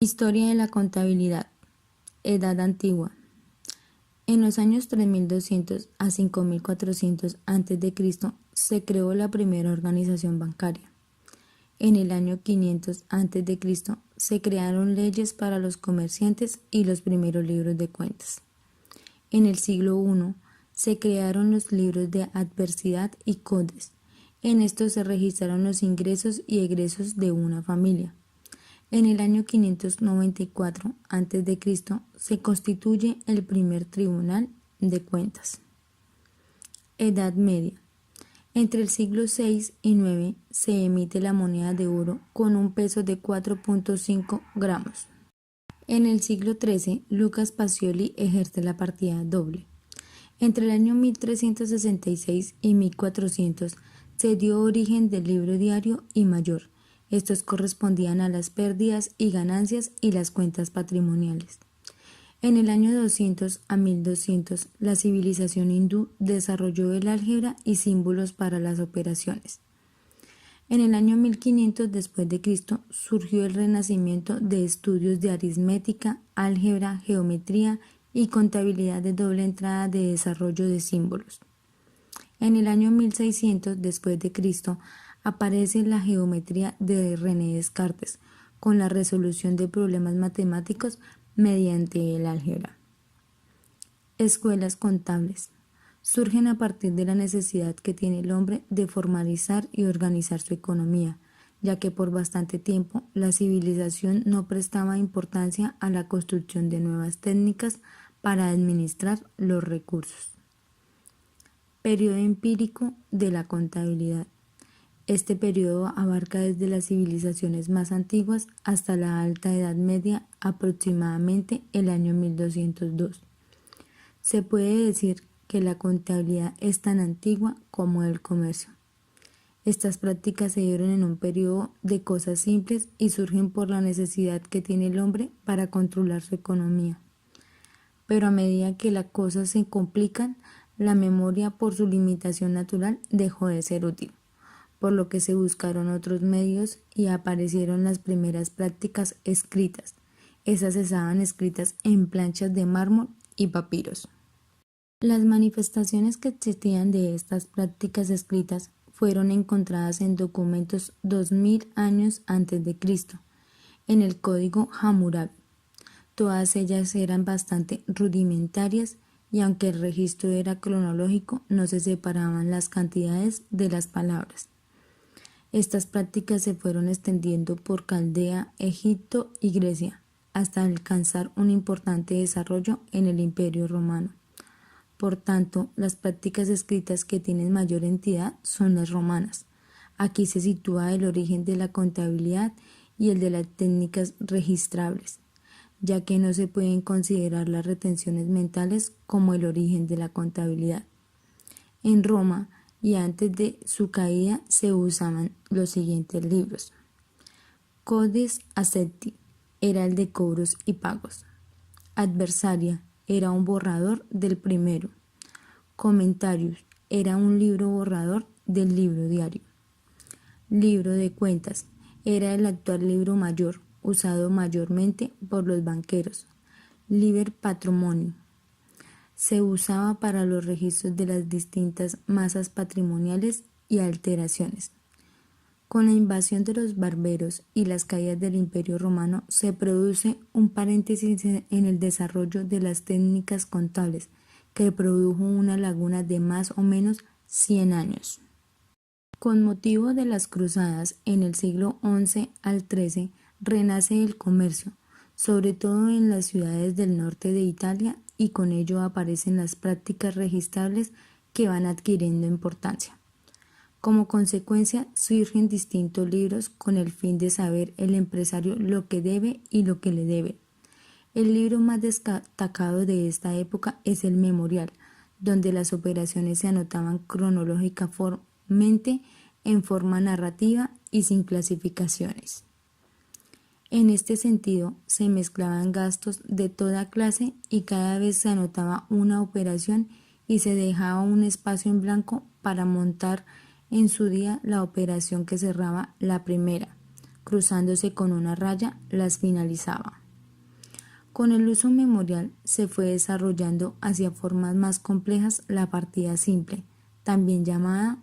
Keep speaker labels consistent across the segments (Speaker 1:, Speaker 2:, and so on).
Speaker 1: Historia de la contabilidad. Edad antigua. En los años 3200 a 5400 a.C. se creó la primera organización bancaria. En el año 500 a.C. se crearon leyes para los comerciantes y los primeros libros de cuentas. En el siglo I se crearon los libros de adversidad y codes. En estos se registraron los ingresos y egresos de una familia. En el año 594 a.C. se constituye el primer tribunal de cuentas. Edad Media. Entre el siglo VI y IX se emite la moneda de oro con un peso de 4.5 gramos. En el siglo XIII, Lucas Pacioli ejerce la partida doble. Entre el año 1366 y 1400 se dio origen del libro diario y mayor. Estos correspondían a las pérdidas y ganancias y las cuentas patrimoniales. En el año 200 a 1200, la civilización hindú desarrolló el álgebra y símbolos para las operaciones. En el año 1500 después de Cristo surgió el renacimiento de estudios de aritmética, álgebra, geometría y contabilidad de doble entrada de desarrollo de símbolos. En el año 1600 después de Cristo aparece la geometría de René Descartes, con la resolución de problemas matemáticos mediante el álgebra. Escuelas contables. Surgen a partir de la necesidad que tiene el hombre de formalizar y organizar su economía, ya que por bastante tiempo la civilización no prestaba importancia a la construcción de nuevas técnicas para administrar los recursos. Periodo empírico de la contabilidad. Este periodo abarca desde las civilizaciones más antiguas hasta la Alta Edad Media, aproximadamente el año 1202. Se puede decir que la contabilidad es tan antigua como el comercio. Estas prácticas se dieron en un periodo de cosas simples y surgen por la necesidad que tiene el hombre para controlar su economía. Pero a medida que las cosas se complican, la memoria por su limitación natural dejó de ser útil, por lo que se buscaron otros medios y aparecieron las primeras prácticas escritas. Esas estaban escritas en planchas de mármol y papiros. Las manifestaciones que existían de estas prácticas escritas fueron encontradas en documentos 2000 años antes de Cristo, en el Código Hammurabi. Todas ellas eran bastante rudimentarias y aunque el registro era cronológico, no se separaban las cantidades de las palabras. Estas prácticas se fueron extendiendo por Caldea, Egipto y Grecia, hasta alcanzar un importante desarrollo en el Imperio Romano. Por tanto, las prácticas escritas que tienen mayor entidad son las romanas. Aquí se sitúa el origen de la contabilidad y el de las técnicas registrables, ya que no se pueden considerar las retenciones mentales como el origen de la contabilidad. En Roma y antes de su caída se usaban los siguientes libros. Codes Accepti era el de cobros y pagos. Adversaria era un borrador del primero. Comentarios era un libro borrador del libro diario. Libro de cuentas era el actual libro mayor, usado mayormente por los banqueros. Liber Patrimonium se usaba para los registros de las distintas masas patrimoniales y alteraciones. Con la invasión de los bárbaros y las caídas del Imperio Romano se produce un paréntesis en el desarrollo de las técnicas contables que produjo una laguna de más o menos 100 años. Con motivo de las cruzadas en el siglo XI al XIII renace el comercio, sobre todo en las ciudades del norte de Italia, y con ello aparecen las prácticas registrables que van adquiriendo importancia. Como consecuencia, surgen distintos libros con el fin de saber el empresario lo que debe y lo que le debe. El libro más destacado de esta época es el Memorial, donde las operaciones se anotaban cronológicamente en forma narrativa y sin clasificaciones. En este sentido, se mezclaban gastos de toda clase y cada vez se anotaba una operación y se dejaba un espacio en blanco para montar en su día la operación que cerraba la primera, cruzándose con una raya, las finalizaba. Con el uso memorial se fue desarrollando hacia formas más complejas la partida simple, también llamada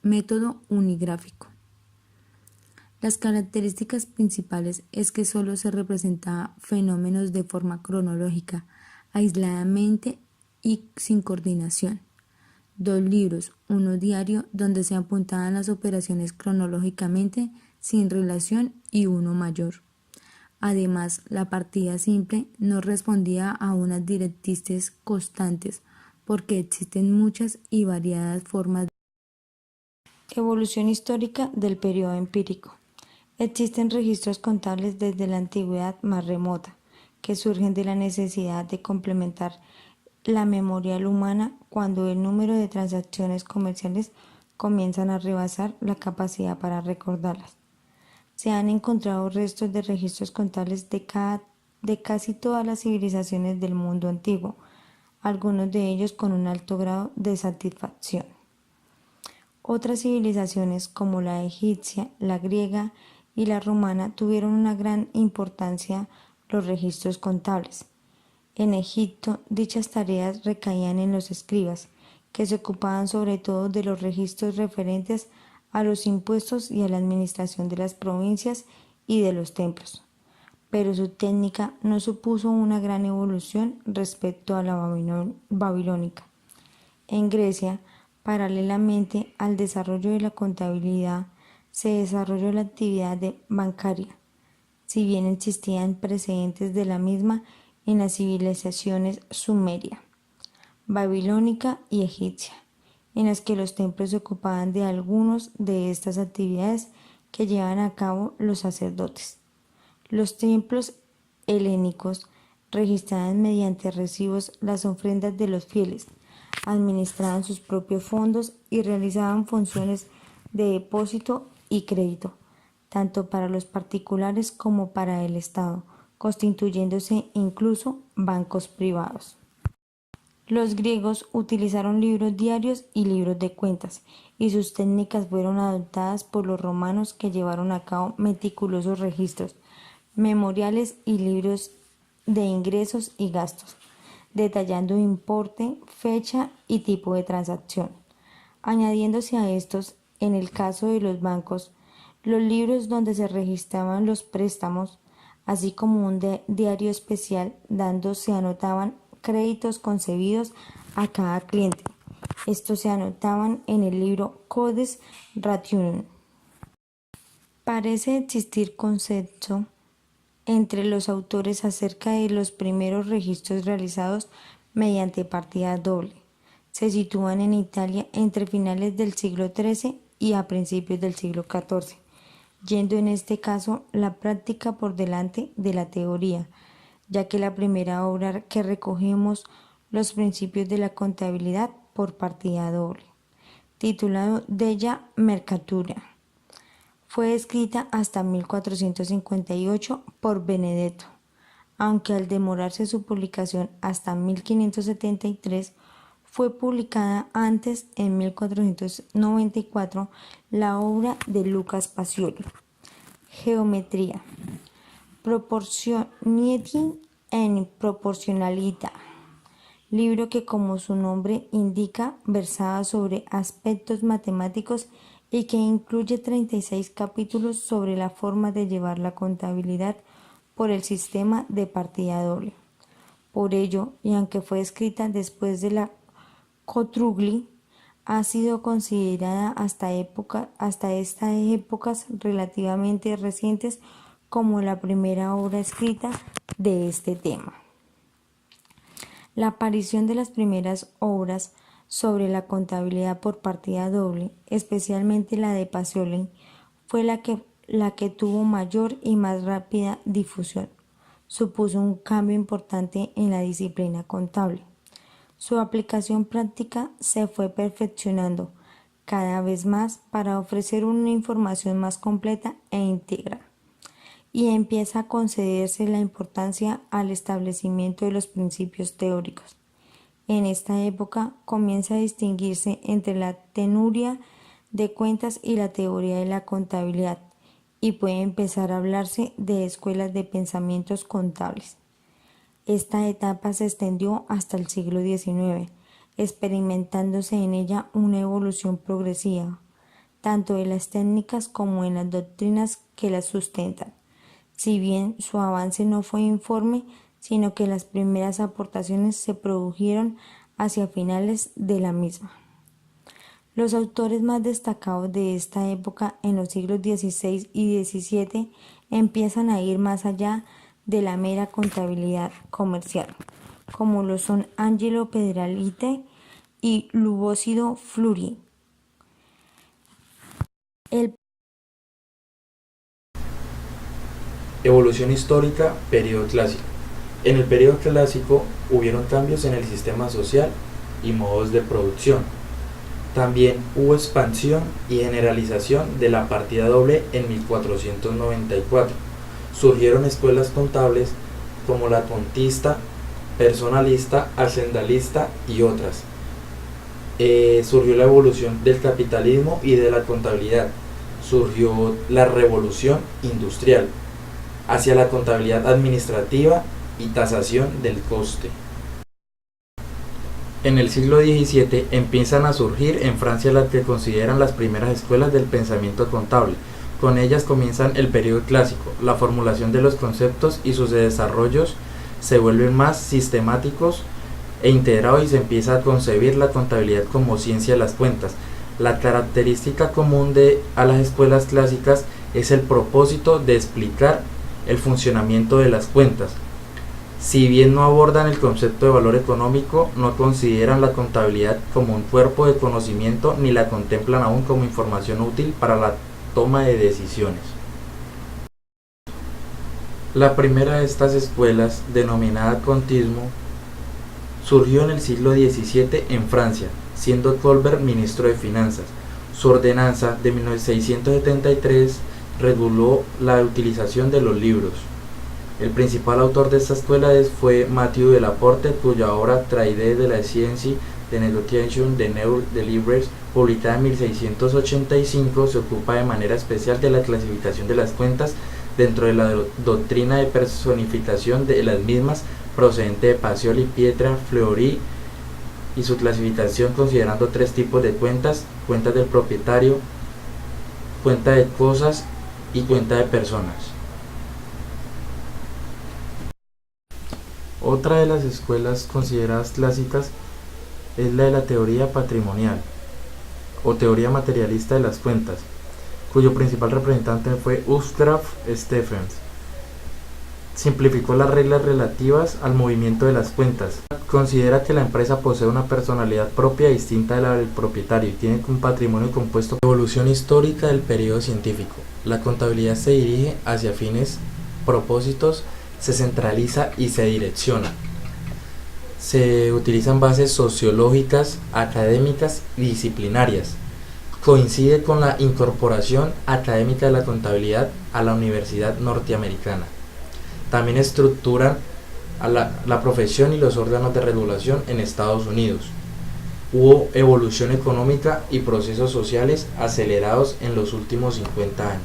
Speaker 1: método unigráfico. Las características principales es que solo se representaba fenómenos de forma cronológica, aisladamente y sin coordinación. 2 libros, uno diario, donde se apuntaban las operaciones cronológicamente sin relación y uno mayor. Además, la partida simple no respondía a unas directrices constantes, porque existen muchas y variadas formas de evolución histórica del periodo empírico. Existen registros contables desde la antigüedad más remota, que surgen de la necesidad de complementar la memorial humana cuando el número de transacciones comerciales comienzan a rebasar la capacidad para recordarlas. Se han encontrado restos de registros contables de casi todas las civilizaciones del mundo antiguo, algunos de ellos con un alto grado de satisfacción. Otras civilizaciones como la egipcia, la griega y la romana tuvieron una gran importancia los registros contables. En Egipto, dichas tareas recaían en los escribas, que se ocupaban sobre todo de los registros referentes a los impuestos y a la administración de las provincias y de los templos. Pero su técnica no supuso una gran evolución respecto a la babilónica. En Grecia, paralelamente al desarrollo de la contabilidad, se desarrolló la actividad bancaria, si bien existían precedentes de la misma en las civilizaciones sumeria, babilónica y egipcia, en las que los templos se ocupaban de algunas de estas actividades que llevaban a cabo los sacerdotes. Los templos helénicos registraban mediante recibos las ofrendas de los fieles, administraban sus propios fondos y realizaban funciones de depósito y crédito, tanto para los particulares como para el Estado, constituyéndose incluso bancos privados. Los griegos utilizaron libros diarios y libros de cuentas, y sus técnicas fueron adoptadas por los romanos, que llevaron a cabo meticulosos registros, memoriales y libros de ingresos y gastos, detallando importe, fecha y tipo de transacción. Añadiéndose a estos, en el caso de los bancos, los libros donde se registraban los préstamos, así como un diario especial donde se anotaban créditos concebidos a cada cliente. Estos se anotaban en el libro Codes Rationum. Parece existir consenso entre los autores acerca de los primeros registros realizados mediante partida doble. Se sitúan en Italia entre finales del siglo XIII y a principios del siglo XIV, yendo en este caso la práctica por delante de la teoría, ya que la primera obra que recogemos los principios de la contabilidad por partida doble, titulado Della Mercatura, fue escrita hasta 1458 por Benedetto, aunque al demorarse su publicación hasta 1573, fue publicada antes, en 1494, la obra de Lucas Pacioli, Geometría, Proportionality en Proporcionalidad, libro que, como su nombre indica, versaba sobre aspectos matemáticos y que incluye 36 capítulos sobre la forma de llevar la contabilidad por el sistema de partida doble. Por ello, y aunque fue escrita después de la Cotrugli, ha sido considerada hasta estas épocas relativamente recientes como la primera obra escrita de este tema. La aparición de las primeras obras sobre la contabilidad por partida doble, especialmente la de Pacioli, fue la que tuvo mayor y más rápida difusión. Supuso un cambio importante en la disciplina contable. Su aplicación práctica se fue perfeccionando cada vez más para ofrecer una información más completa e íntegra, y empieza a concederse la importancia al establecimiento de los principios teóricos. En esta época comienza a distinguirse entre la teoría de cuentas y la teoría de la contabilidad, y puede empezar a hablarse de escuelas de pensamientos contables. Esta etapa se extendió hasta el siglo XIX, experimentándose en ella una evolución progresiva, tanto de las técnicas como en las doctrinas que las sustentan, si bien su avance no fue uniforme, sino que las primeras aportaciones se produjeron hacia finales de la misma. Los autores más destacados de esta época en los siglos XVI y XVII empiezan a ir más allá de la mera contabilidad comercial, como lo son Angelo Pedralite y Lubocido Fluri.
Speaker 2: Evolución histórica, periodo clásico. En el periodo clásico hubieron cambios en el sistema social y modos de producción. También hubo expansión y generalización de la partida doble en 1494. Surgieron escuelas contables como la contista, personalista, hacendalista y otras. Surgió la evolución del capitalismo y de la contabilidad. Surgió la revolución industrial hacia la contabilidad administrativa y tasación del coste. En el siglo XVII empiezan a surgir en Francia las que consideran las primeras escuelas del pensamiento contable. Con ellas comienzan el periodo clásico. La formulación de los conceptos y sus desarrollos se vuelven más sistemáticos e integrados y se empieza a concebir la contabilidad como ciencia de las cuentas. La característica común a las escuelas clásicas es el propósito de explicar el funcionamiento de las cuentas. Si bien no abordan el concepto de valor económico, no consideran la contabilidad como un cuerpo de conocimiento ni la contemplan aún como información útil para la toma de decisiones. La primera de estas escuelas, denominada contismo, surgió en el siglo XVII en Francia, siendo Colbert ministro de Finanzas. Su ordenanza de 1673 reguló la utilización de los libros. El principal autor de esta escuela fue Mathieu de Laporte, cuya obra Traité de la science de négociation de livres, publicada en 1685, se ocupa de manera especial de la clasificación de las cuentas dentro de la doctrina de personificación de las mismas, procedente de Pacioli, Pietra, Fleury, y su clasificación considerando tres tipos de cuentas: cuentas del propietario, cuenta de cosas y cuenta de personas. Otra de las escuelas consideradas clásicas es la de la teoría patrimonial o teoría materialista de las cuentas, cuyo principal representante fue Ustraf Stephens. Simplificó las reglas relativas al movimiento de las cuentas. Considera que la empresa posee una personalidad propia distinta de la del propietario y tiene un patrimonio compuesto. Evolución histórica del periodo científico. La contabilidad se dirige hacia fines, propósitos, se centraliza y se direcciona. Se utilizan bases sociológicas, académicas y disciplinarias. Coincide con la incorporación académica de la contabilidad a la Universidad Norteamericana. También estructuran a la profesión y los órganos de regulación en Estados Unidos. Hubo evolución económica y procesos sociales acelerados en los últimos 50 años.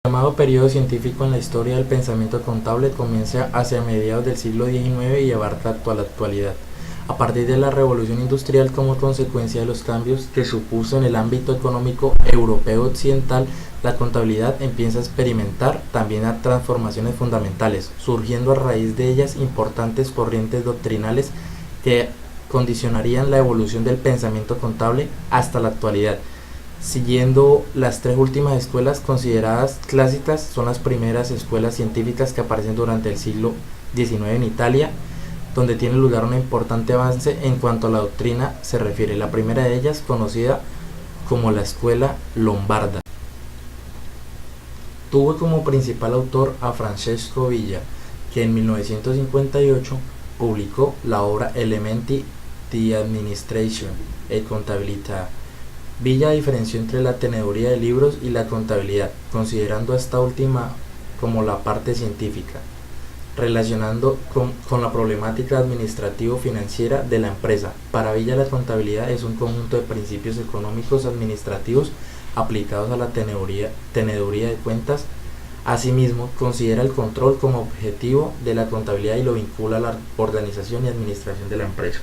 Speaker 2: El llamado periodo científico en la historia del pensamiento contable comienza hacia mediados del siglo XIX y abarca la actualidad. A partir de la revolución industrial, como consecuencia de los cambios que supuso en el ámbito económico europeo occidental, la contabilidad empieza a experimentar también a transformaciones fundamentales, surgiendo a raíz de ellas importantes corrientes doctrinales que condicionarían la evolución del pensamiento contable hasta la actualidad. Siguiendo las tres últimas escuelas consideradas clásicas, son las primeras escuelas científicas que aparecen durante el siglo XIX en Italia, donde tiene lugar un importante avance en cuanto a la doctrina se refiere. La primera de ellas, conocida como la Escuela Lombarda, tuvo como principal autor a Francesco Villa, que en 1958 publicó la obra Elementi di Administration e Contabilità. Villa diferenció entre la teneduría de libros y la contabilidad, considerando a esta última como la parte científica, relacionando con la problemática administrativo-financiera de la empresa. Para Villa, la contabilidad es un conjunto de principios económicos administrativos aplicados a la teneduría de cuentas. Asimismo, considera el control como objetivo de la contabilidad y lo vincula a la organización y administración de la empresa.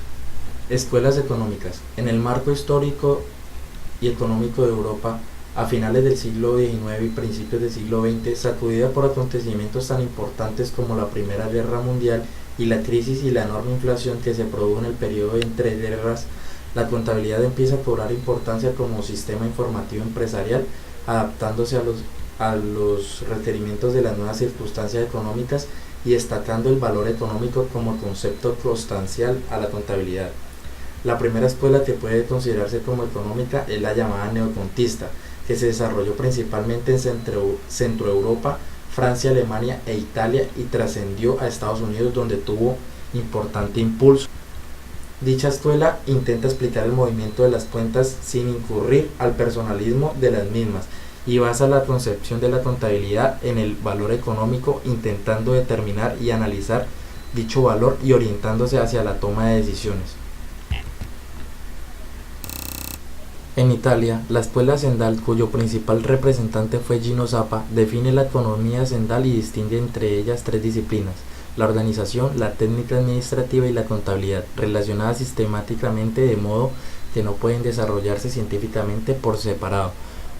Speaker 2: Escuelas económicas. En el marco histórico y económico de Europa, a finales del siglo XIX y principios del siglo XX, sacudida por acontecimientos tan importantes como la Primera Guerra Mundial y la crisis y la enorme inflación que se produjo en el periodo de entreguerras, la contabilidad empieza a cobrar importancia como sistema informativo empresarial, adaptándose a los requerimientos de las nuevas circunstancias económicas y destacando el valor económico como concepto constancial a la contabilidad. La primera escuela que puede considerarse como económica es la llamada neocontista, que se desarrolló principalmente en Centroeuropa, Francia, Alemania e Italia y trascendió a Estados Unidos, donde tuvo importante impulso. Dicha escuela intenta explicar el movimiento de las cuentas sin incurrir al personalismo de las mismas y basa la concepción de la contabilidad en el valor económico, intentando determinar y analizar dicho valor y orientándose hacia la toma de decisiones. En Italia, la escuela hacendal, cuyo principal representante fue Gino Zappa, define la economía hacendal y distingue entre ellas tres disciplinas: la organización, la técnica administrativa y la contabilidad, relacionadas sistemáticamente de modo que no pueden desarrollarse científicamente por separado.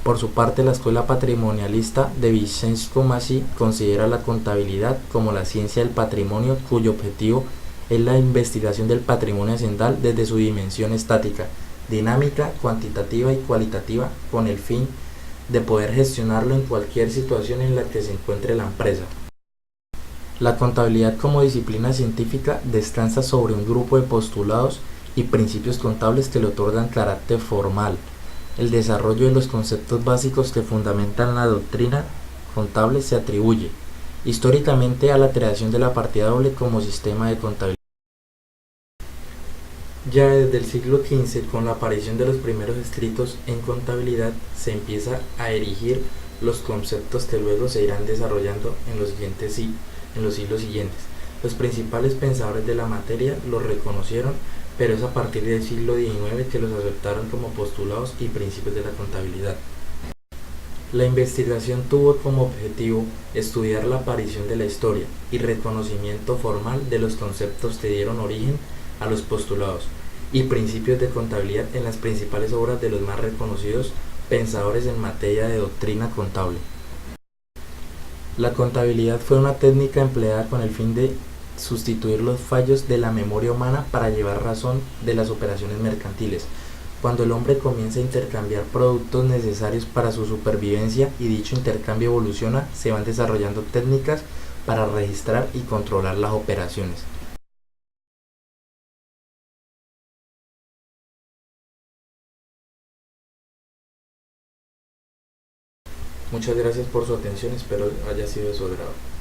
Speaker 2: Por su parte, la escuela patrimonialista de Vincenzo Massi considera la contabilidad como la ciencia del patrimonio, cuyo objetivo es la investigación del patrimonio hacendal desde su dimensión estática, dinámica, cuantitativa y cualitativa, con el fin de poder gestionarlo en cualquier situación en la que se encuentre la empresa. La contabilidad como disciplina científica descansa sobre un grupo de postulados y principios contables que le otorgan carácter formal. El desarrollo de los conceptos básicos que fundamentan la doctrina contable se atribuye históricamente a la creación de la partida doble como sistema de contabilidad. Ya desde el siglo XV, con la aparición de los primeros escritos en contabilidad, se empieza a erigir los conceptos que luego se irán desarrollando en los siglos siguientes. Los principales pensadores de la materia los reconocieron, pero es a partir del siglo XIX que los aceptaron como postulados y principios de la contabilidad. La investigación tuvo como objetivo estudiar la aparición de la historia y reconocimiento formal de los conceptos que dieron origen a los postulados y principios de contabilidad en las principales obras de los más reconocidos pensadores en materia de doctrina contable. La contabilidad fue una técnica empleada con el fin de sustituir los fallos de la memoria humana para llevar razón de las operaciones mercantiles. Cuando el hombre comienza a intercambiar productos necesarios para su supervivencia y dicho intercambio evoluciona, se van desarrollando técnicas para registrar y controlar las operaciones. Muchas gracias por su atención, espero haya sido de su agrado.